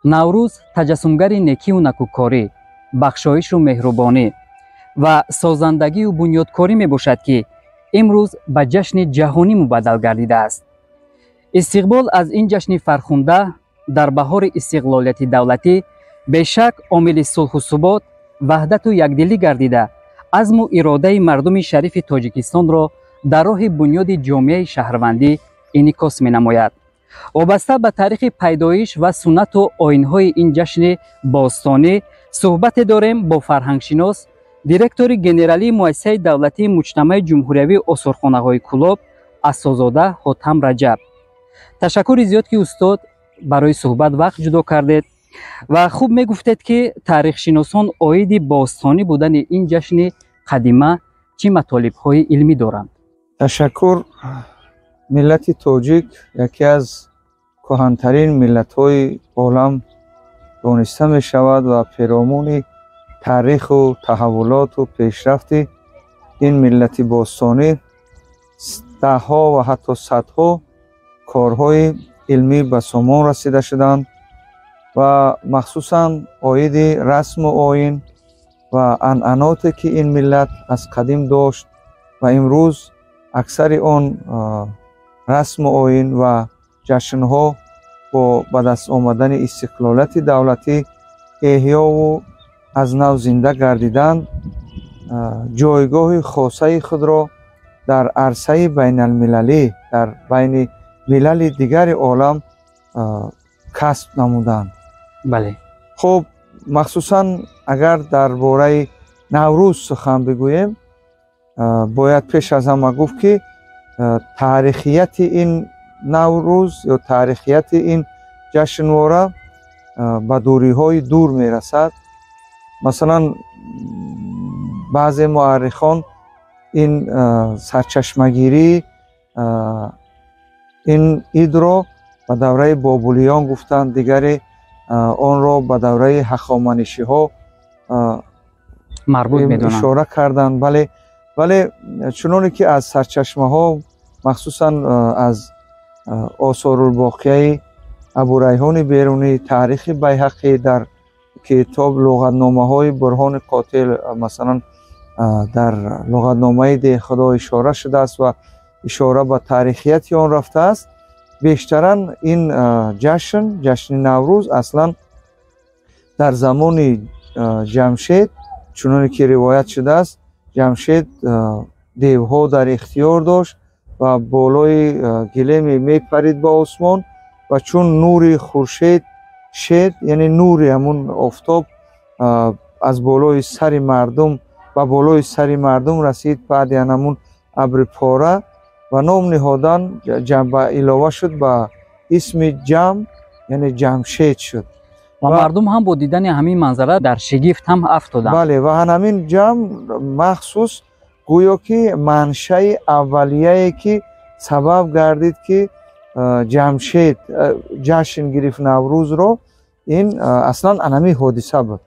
наврӯз таҷассумгари некию накӯкорӣ, бахшоишу меҳрубонӣ ва созандагию бунёдкорӣ мебошад, ки имрӯз ба ҷашни ҷаҳонӣ мубаддал гардидааст. истиқбол аз ин ҷашни фархунда дар баҳори истиқлолияти давлатӣ бешак омили сулҳу субот, ваҳдату якдилӣ гардида, азму иродаи мардуми шарифи Тоҷикистонро дар роҳи бунёди ҷомеаи шаҳрвандӣ инъикос менамояд. вобаста ба таърихи пайдоиш ва суннату оинҳои ин ҷашни бостонӣ суҳбате дорем бо фарҳангшинос, директори генералии муассисаи давлатии муҷтамаи ҷумҳуриявии осорхонаҳои Кӯлоб, Асозода Ҳотам Раҷаб. ташаккури зиёд, ки устод барои суҳбат вақт ҷудо кардед ва хуб мегуфтед, ки таърихшиносон оиди бостонӣ будани ин ҷашни қадима чӣ матолибҳои илмӣ доранд? ташаккур. миллати тоҷик яке аз кӯҳантарин миллатҳои олам дониста мешавад ва пиромони таъриху таҳаввулоту пешрафти ин миллати бостонӣ даҳҳо ва ҳатто садҳо корҳои илмӣ ба сомон расида шуданд ва махсусан оиди расму оин ва анъаноте ки ин миллат аз қадим дошт ва имрӯз аксари он расму оин ва ҷашнҳо бо ба даст омадани истиқлолияти давлатӣ эҳёву аз нав зинда гардиданд, ҷойгоҳи хосаи худро дар арсаи байналмилалӣ, дар байни милали дигари олам касб намуданд. бале. хуб, махсусан агар дар бораи наврӯз сухан бигӯем, бояд пеш аз ҳама гуфт, ки таърихияти ин наврӯз ё таърихияти ин ҷашнвора ба дуриҳои дур мерасад. масалан, баъзе муаррихон ин сарчашмагирӣ, ин идро ба давраи бобулиён гуфтанд, дигаре онро ба давраи ҳахоманишиҳо марбут медонанд, ишора карданд. бале чуноне ки аз сарчашмаҳо, махсусан аз осорулбоқияи абурайҳони берунӣ, таърихи байҳақӣ дар китоб луғатномаҳои Бурҳони Қотил, масалан дар луғатномаи Деҳхудо ишора шудааст ва ишора ба таърихияти он рафтааст. бештаран ин ҷашни наврӯз аслан дар замони ҷамшед, чуноне ки ривоят шудааст, ҷамшед девҳо дар ихтиёр дошт ва болои гилеме мепарид ба осмон ва чун нури хуршед шед, яъне нури ҳамун офтоб аз болои сари мардум ба болои сари мардум расид, баъд яъне ҳамун абри пора ва ном ниҳодан ба илова шуд ба исми ҷам, яъне ҷамшед шуд. ва мардум ҳам бо дидани ҳамин манзара дар шигифт ҳам афтоданд. бале, ва ҳамин ҷам махсус гӯё ки маншаи аввалияе ки сабаб гардид ки ҷамшед ҷашн гирифт наврӯзро, ин аслан анами ҳодиса буд.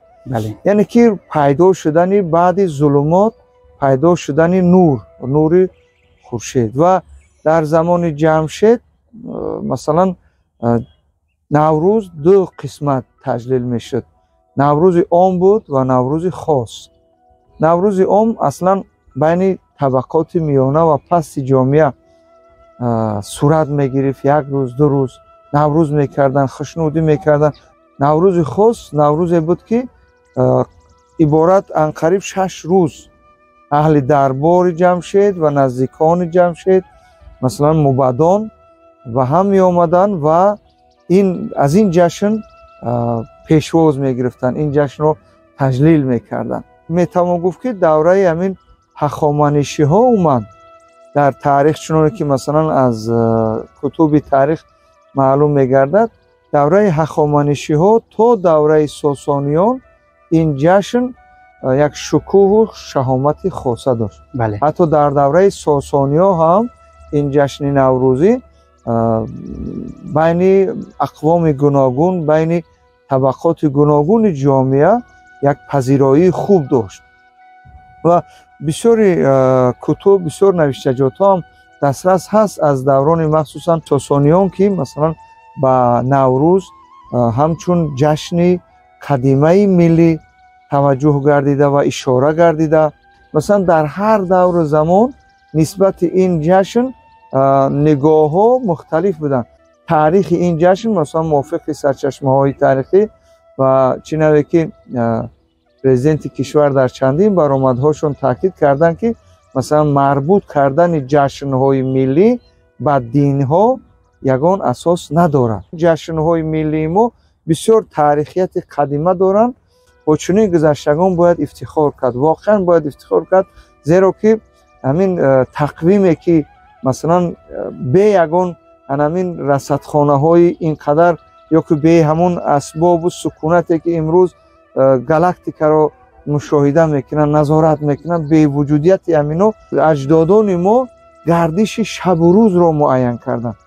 яъне ки пайдо шудани баъди зулумот, пайдо шудани нури хуршед. ва дар замони ҷамшед масалан наврӯз ду қисмат таҷлил мешуд. наврӯзи ом буд ва наврӯзи хос. наврӯзи ом аслан байни табақоти миёна ва пасти ҷомеа сурат мегирифт. як рӯз, ду рӯз наврӯз мекарданд, хушнудӣ мекарданд. наврӯзи хос наврӯзе буд ки иборат анқариб 6 рӯз аҳли дарбори ҷамшед ва наздикони ҷамшед, масалан мубадон, ба ҳам меомаданд ва аз ин ҷашн пешвоз мегирифтанд, ин ҷашнро таҷлил мекарданд. метавон гуфт ки давраи ҳамин ҳахоманишиҳо умад дар таърих, чуноне ки масалан аз кутуби таърих маълум мегардад, давраи ҳахоманишиҳо то давраи сосониён ин ҷашн як шукӯҳу шаҳомати хоса дошт. ҳатто дар давраи сосониҳо ҳам ин ҷашни наврӯзӣ байни ақвоми гуногун, байни табақоти гуногуни ҷомеа як пазироии хуб дошт ва бисёри кутуб, бисёр навиштаҷотҳо ҳам дастрас ҳаст аз даврони махсусан сосониён, ки масалан ба наврӯз ҳамчун ҷашни қадимаи миллӣ таваҷҷӯҳ гардида ва ишора гардида. масалан дар ҳар давру замон нисбати ин ҷашн нигоҳҳо мухталиф буданд. таърихи ин ҷашн масалан мувофиқи сарчашмаҳои таърихӣ ва чинаве ки президенти кишвар дар чандин баромадҳошон таъкид карданд ки масалан марбут кардани ҷашнҳои миллӣ ба динҳо ягон асос надорад. ҷашнҳои миллии мо бисёр таърихияти қадима доранд. бо чунин гузаштагон бояд ифтихор кард, воқеан бояд ифтихор кард, зеро ки ҳамин тақвиме ки масалан бе ягон ҳамин расадхонаҳои ин қадар ё ки бе ҳамун асбобу сукунате ки имрӯз галактикаро мушоҳида мекунанд, назорат мекунанд, бевуҷудияти ҳамино аҷдодони мо гардиши шабу рӯзро муайян карданд.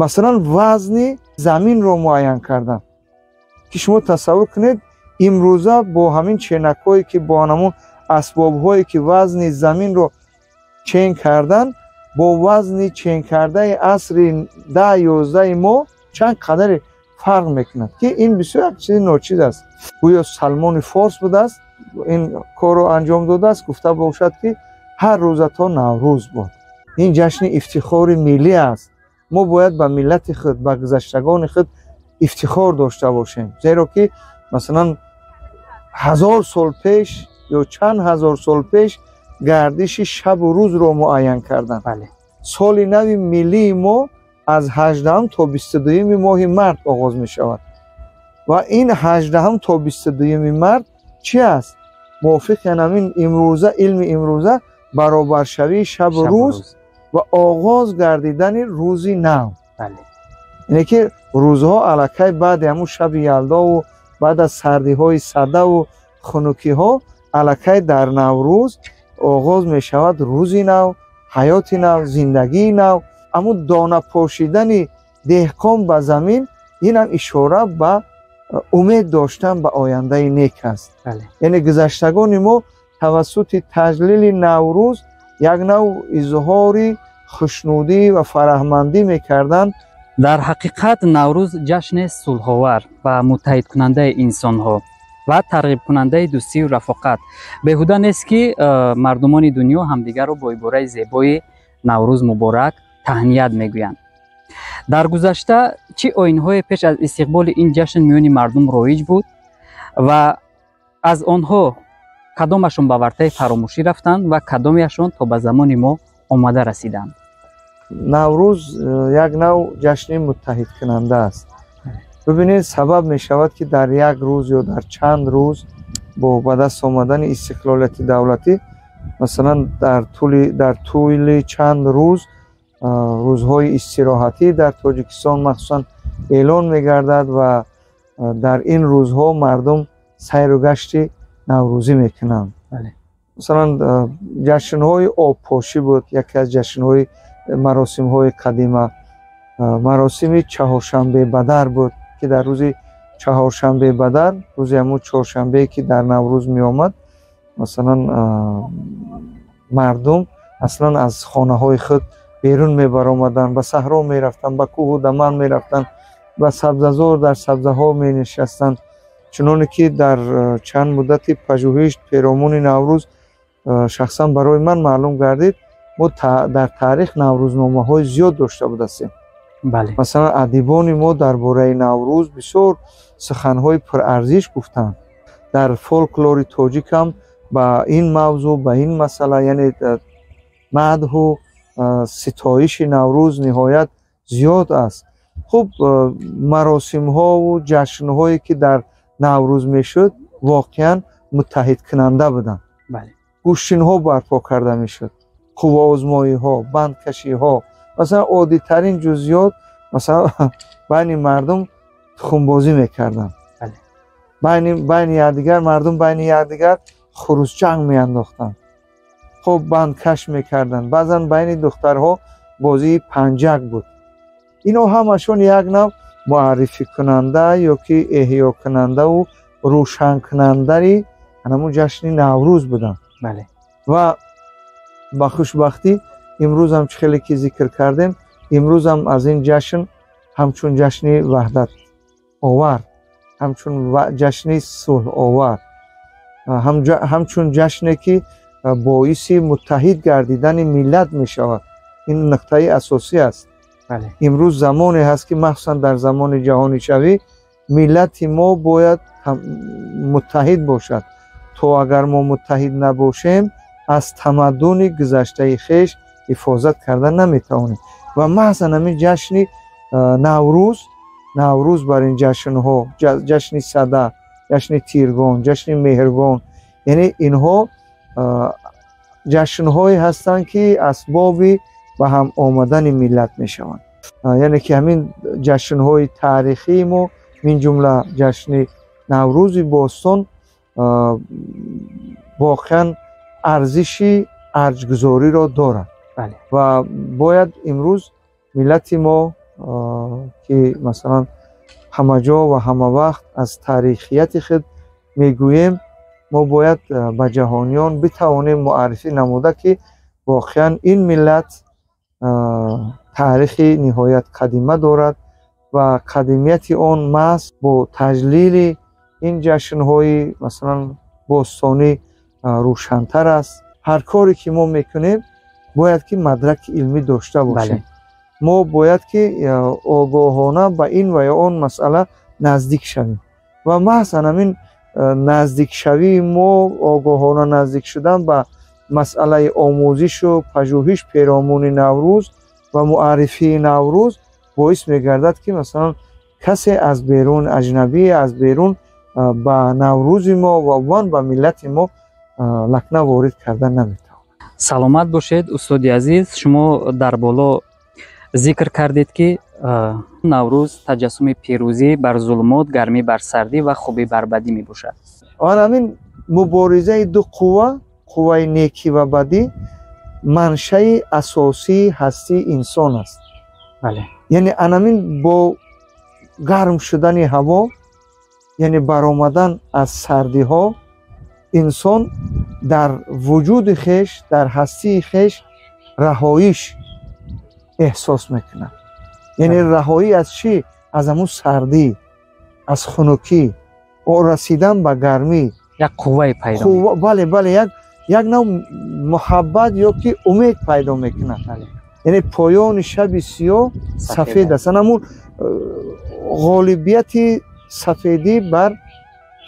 масалан вазни заминро муайян карданд ки шумо тасаввур кунед имрӯза бо ҳамин ченакҳое ки бо ҳамун асбобҳое ки вазни заминро чен карданд бо вазни ченкардаи асри 10-11 мо чанд қадаре фарқ мекунад ки ин бисёр як чизи ночиз аст. гӯё Салмони Форс будааст ин корро анҷом додааст, гуфта бошад ки ҳар рӯза то Наврӯз бод. ин ҷашни ифтихори миллӣ аст. мо бояд ба миллати худ, ба гузаштагони худ ифтихор дошта бошем, зеро ки масалан 1000 сол пеш ё чанд ҳазор сол пеш гардиши шабу рӯзро муайян карданд. соли нави миллии мо аз 18 то 22 моҳи март оғоз мешавад ва ин 18 то 22 март чи аст? мувофиқи ҳамин имрӯза, илми имрӯза баробаршавии шабу рӯз ва оғоз гардидани рӯзи нав. ине ки рӯзҳо аллакай баъди ҳамун шаби ялдову баъд аз сардиҳои садаву хунукиҳо аллакай дар Наврӯз оғоз мешавад рӯзи нав, ҳаёти нав, зиндагии нав. ҳамун дона пошидани деҳқон ба замин инам ишора ба умед доштан ба ояндаи нек аст. яъне гузаштагони мо тавассути таҷлили Наврӯз як нав изҳори хушнудӣ ва фараҳмандӣ мекарданд. дар ҳақиқат Наврӯз ҷашни сулҳовар ва муттаҳидкунандаи инсонҳо ва тарғибкунандаи дӯстию рафоқат. беҳуда нест ки мардумони дунё ҳамдигарро бо ибораи зебои Наврӯз муборак таҳният мегӯянд. дар гузашта чӣ оинҳое пеш аз истиқболи ин ҷашн миёни мардум роиҷ буд ва аз онҳо кадомашон ба вартаи фаромӯшӣ рафтанд ва кадомеашон то ба замони мо омада расиданд? Наврӯз як нав ҷашни муттаҳидкунанда аст. бибинед сабаб мешавад ки дар як рӯз ё дар чанд рӯз бо ба даст омадани истиқлолияти давлатӣ масалан дар тӯли чанд рӯз рӯзҳои истироҳатӣ дар Тоҷикистон махсусан эълон мегардад ва дар ин рӯзҳо мардум сайру гашти наврӯзӣ мекунанд. масалан ҷашнҳои обпошӣ буд яке аз ҷашнҳои маросимҳои қадима. маросими чаҳоршанбебадар буд ки дар рӯзи чаҳоршанбебадар, рӯзи ҳамун чоршанбее ки дар Наврӯз меомад, масалан мардум аслан аз хонаҳои худ берун мебаромаданд, ба саҳро мерафтанд, ба кӯҳу даман мерафтанд, ба сабзазор дар сабзаҳо менишастанд. чуноне ки дар чанд муддати пажӯҳиш перомони Наврӯз шахсан барои ман маълум гардид, мо дар таърих наврӯзномаҳои зиёд дошта будастем. масалан адибони мо дар бораи Наврӯз бисёр суханҳои пурарзиш гуфтанд. дар фолклори тоҷик ҳам ба ин мавзӯъ, ба ин масъала, яъне мадҳу ситоиши Наврӯз ниҳоят зиёд аст. хуб маросимҳову ҷашнҳое ки дар Наврӯз мешуд воқеан муттаҳидкунанда буданд. гӯштинҳо барпо карда мешуд, қувваозмоиҳо, бандкашиҳо. масалан оддитарин ҷузъиёт, масалан байни мардум тухумбозӣ мекарданд. байни якдигар мардум байни якдигар хурусҷанг меандохтанд. хуб бандкаш мекарданд. баъзан байни духтарҳо бозии панҷак буд. ино ҳамашон як нав муаррификунанда ё ки эҳёкунандаву рӯшанкунандаи ҳамун ҷашни Наврӯз буданд. ва ба хушбахтӣ имрӯз ҳам хеле ки зикр кардем, имрӯз ҳам аз ин ҷашн ҳамчун ҷашни ваҳдат овар, ҳамчун ҷашни сулҳ овар, ҳамчун ҷашне ки боиси муттаҳид гардидани миллат мешавад. ин нуқтаи асосӣ аст. имрӯз замоне ҳаст ки махсусан дар замони ҷаҳонишавӣ миллати мо бояд муттаҳид бошад. то агар мо муттаҳид набошем, аз тамаддуни гузаштаи хеш ҳифозат карда наметавонем. ва маҳзан ҳамин ҷашни наврӯз бар ин ҷашнҳо, ҷашни сада, ҷашни тиргон, ҷашни меҳргон, яъне инҳо ҷашнҳое ҳастанд ки асбоби ба ҳам омадани миллат мешаванд. яъне ки ҳамин ҷашнҳои таърихии мо, мин ҷумла ҷашни наврӯзи бостон воқеан арзиши арҷгузориро дорад. ва бояд имрӯз миллати мо ки масалан ҳама ҷо ва ҳама вақт аз таърихияти худ мегӯем, мо бояд ба ҷаҳониён битавонем муаррифӣ намуда ки воқеан ин миллат таърихи ниҳоят қадима дорад ва қадимияти он маҳз бо таҷлили ин ҷашнҳои масалан бостонӣ рӯшантар аст. ҳар коре ки мо мекунем бояд ки мадраки илмӣ дошта бошем. мо бояд ки огоҳона ба ин ва ё он масъала наздик шавем. ва маҳзан ҳамин наздикшавии мо, огоҳона наздик шудан ба масъалаи омӯзишу пажӯҳиш перомони Наврӯз ва муаррифии Наврӯз боис мегардад ки масалан касе аз берун, аҷнабӣ аз берун ба Наврӯзи мо ва умуман ба миллати мо лакна ворид карда наметавонад. саломат бошед устоди азиз. шумо дар боло зикр кардед ки наврӯз таҷассуми пирӯзӣ бар зулмот, гармӣ бар сардӣ ва хубӣ бар бадӣ мебошад. ҳамин муборизаи ду қувва, қувваи некӣ ва бадӣ, маншаи асосии ҳастии инсон аст. яъне анамин бо гарм шудани ҳаво, яъне баромадан аз сардиҳо, инсон дар вуҷуди хеш, дар ҳастии хеш раҳоиш эҳсос мекунад. яъне раҳоӣ аз чӣ? аз ҳамун сардӣ, аз хунукӣ, расидан ба гармӣ, як қуввае пайдо бале бале як нав муҳаббат ё ки умед пайдо мекунад. яъне поёни шаби сиёҳ сафед аст. ҳамун ғолибияти сафедӣ бар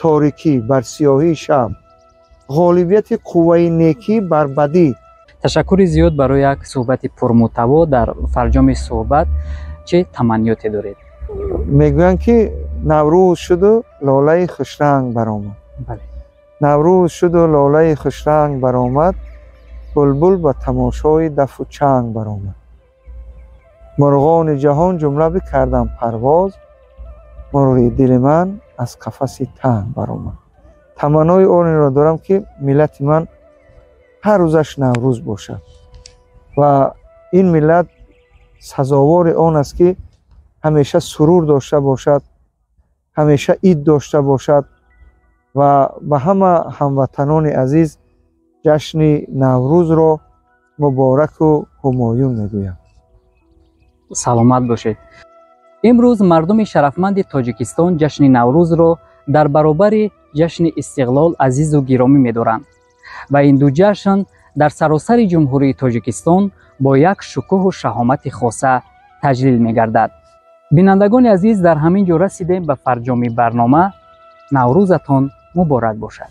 торикӣ, бар сиёҳии шаб, ғолибияти қувваи некӣ бар бадӣ. ташаккури зиёд барои як суҳбати пурмуҳтаво. дар фарҷоми суҳбат чӣ таманниёте доред? мегӯянд ки наврӯз шуду лолаи хушранг баромад. наврӯз шуду лолаи хушранг баромад, булбул ба тамошои дафу чанг баромад. мурғони ҷаҳон ҷумла бикардам парвоз, мурғи дили ман аз қафаси танг баромад. таманнои онеро дорам ки миллати ман ҳар рӯзаш наврӯз бошад ва ин миллат сазовори он аст ки ҳамеша сурур дошта бошад, ҳамеша ид дошта бошад ва ба ҳама ҳамватанони азиз ҷашни наврӯзро мубораку ҳумоюн мегӯям. саломат бошед. имрӯз мардуми шарафманди тоҷикистон ҷашни наврӯзро дар баробари ҷашни истиқлол азизу гиромӣ медоранд ва ин ду ҷашн дар саросари ҷумҳурии тоҷикистон бо як шукӯҳу шаҳомати хоса таҷлил мегардад. бинандагони азиз, дар ҳамин ҷо расидем ба фарҷоми барнома. наврӯзатон муборак бошад.